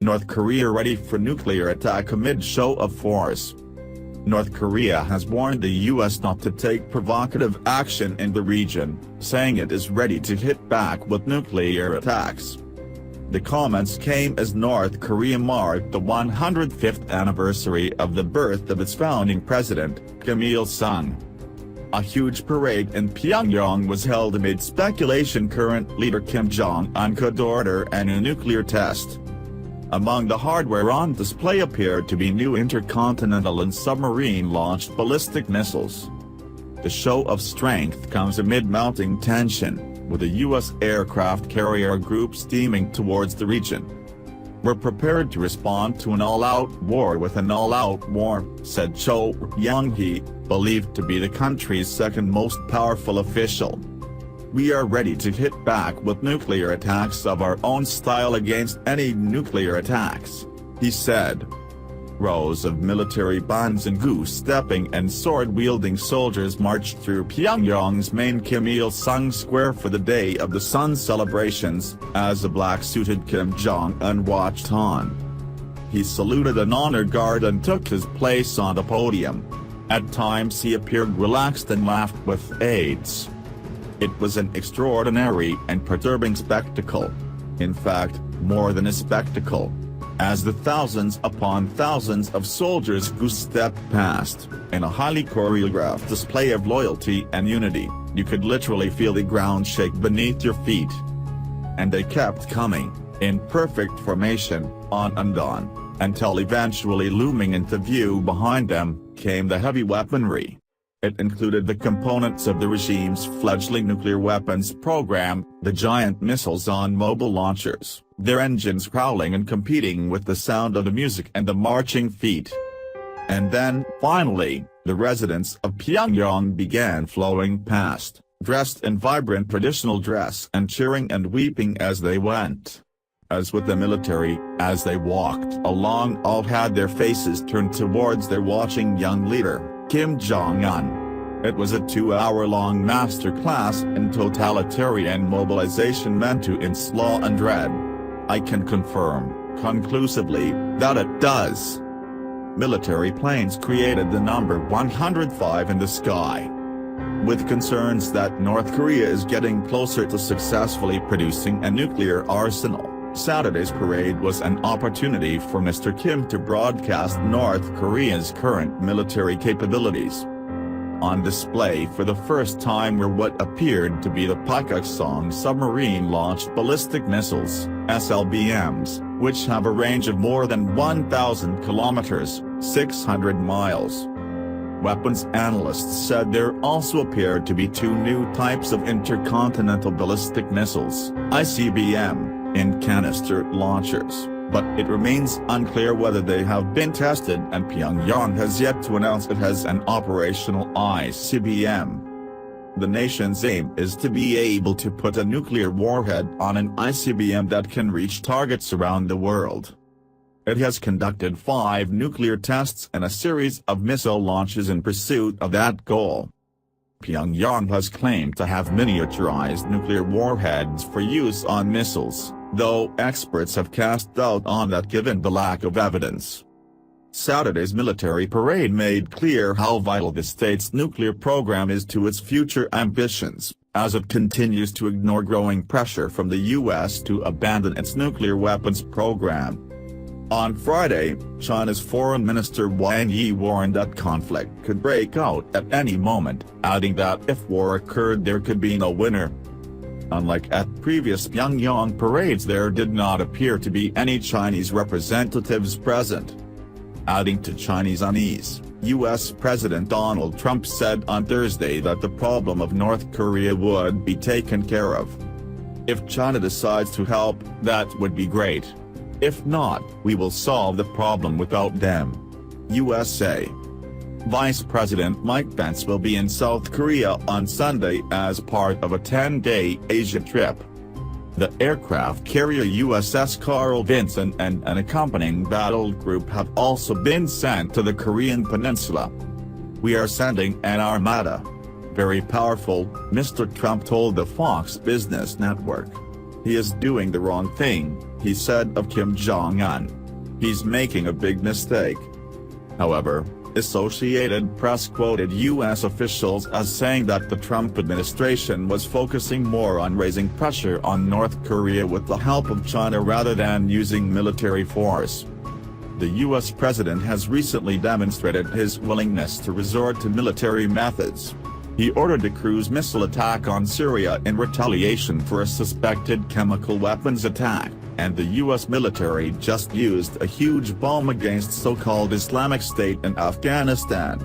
North Korea ready for nuclear attack amid show of force. North Korea has warned the U.S. not to take provocative action in the region, saying it is ready to hit back with nuclear attacks. The comments came as North Korea marked the 105th anniversary of the birth of its founding president, Kim Il-sung. A huge parade in Pyongyang was held amid speculation current leader Kim Jong-un could order a nuclear test. Among the hardware on display appeared to be new intercontinental and submarine-launched ballistic missiles. The show of strength comes amid mounting tension, with a U.S. aircraft carrier group steaming towards the region. "We're prepared to respond to an all-out war with an all-out war," said Cho Young-hee, believed to be the country's second most powerful official. "We are ready to hit back with nuclear attacks of our own style against any nuclear attacks," he said. Rows of military bands and goose-stepping and sword-wielding soldiers marched through Pyongyang's main Kim Il-sung Square for the Day of the Sun celebrations, as a black-suited Kim Jong-un watched on. He saluted an honor guard and took his place on the podium. At times he appeared relaxed and laughed with aides. It was an extraordinary and perturbing spectacle. In fact, more than a spectacle. As the thousands upon thousands of soldiers goose-stepped past, in a highly choreographed display of loyalty and unity, you could literally feel the ground shake beneath your feet. And they kept coming, in perfect formation, on and on, until eventually looming into view behind them, came the heavy weaponry. It included the components of the regime's fledgling nuclear weapons program, the giant missiles on mobile launchers, their engines growling and competing with the sound of the music and the marching feet. And then, finally, the residents of Pyongyang began flowing past, dressed in vibrant traditional dress and cheering and weeping as they went. As with the military, as they walked along, all had their faces turned towards their watching young leader, Kim Jong-un. It was a 2-hour-long masterclass in totalitarian mobilization meant to instill law and dread. I can confirm, conclusively, that it does. Military planes created the number 105 in the sky. With concerns that North Korea is getting closer to successfully producing a nuclear arsenal, Saturday's parade was an opportunity for Mr. Kim to broadcast North Korea's current military capabilities. On display for the first time were what appeared to be the Pakistan submarine-launched ballistic missiles, SLBMs, which have a range of more than 1,000 kilometers, 600 miles. Weapons analysts said there also appeared to be two new types of intercontinental ballistic missiles, ICBM, in canister launchers, but it remains unclear whether they have been tested, and Pyongyang has yet to announce it has an operational ICBM. The nation's aim is to be able to put a nuclear warhead on an ICBM that can reach targets around the world. It has conducted 5 nuclear tests and a series of missile launches in pursuit of that goal. Pyongyang has claimed to have miniaturized nuclear warheads for use on missiles, though experts have cast doubt on that given the lack of evidence. Saturday's military parade made clear how vital the state's nuclear program is to its future ambitions, as it continues to ignore growing pressure from the U.S. to abandon its nuclear weapons program. On Friday, China's Foreign Minister Wang Yi warned that conflict could break out at any moment, adding that if war occurred there could be no winner. Unlike at previous Pyongyang parades, there did not appear to be any Chinese representatives present. Adding to Chinese unease, U.S. President Donald Trump said on Thursday that the problem of North Korea would be taken care of. If China decides to help, that would be great. If not, we will solve the problem without them. USA. Vice President Mike Pence will be in South Korea on Sunday as part of a 10-day Asia trip. The aircraft carrier USS Carl Vinson and an accompanying battle group have also been sent to the Korean peninsula. "We are sending an armada. Very powerful," Mr. Trump told the Fox Business Network. "He is doing the wrong thing," he said of Kim Jong-un. "He's making a big mistake." However, Associated Press quoted U.S. officials as saying that the Trump administration was focusing more on raising pressure on North Korea with the help of China rather than using military force. The U.S. president has recently demonstrated his willingness to resort to military methods. He ordered a cruise missile attack on Syria in retaliation for a suspected chemical weapons attack, and the U.S. military just used a huge bomb against so-called Islamic State in Afghanistan.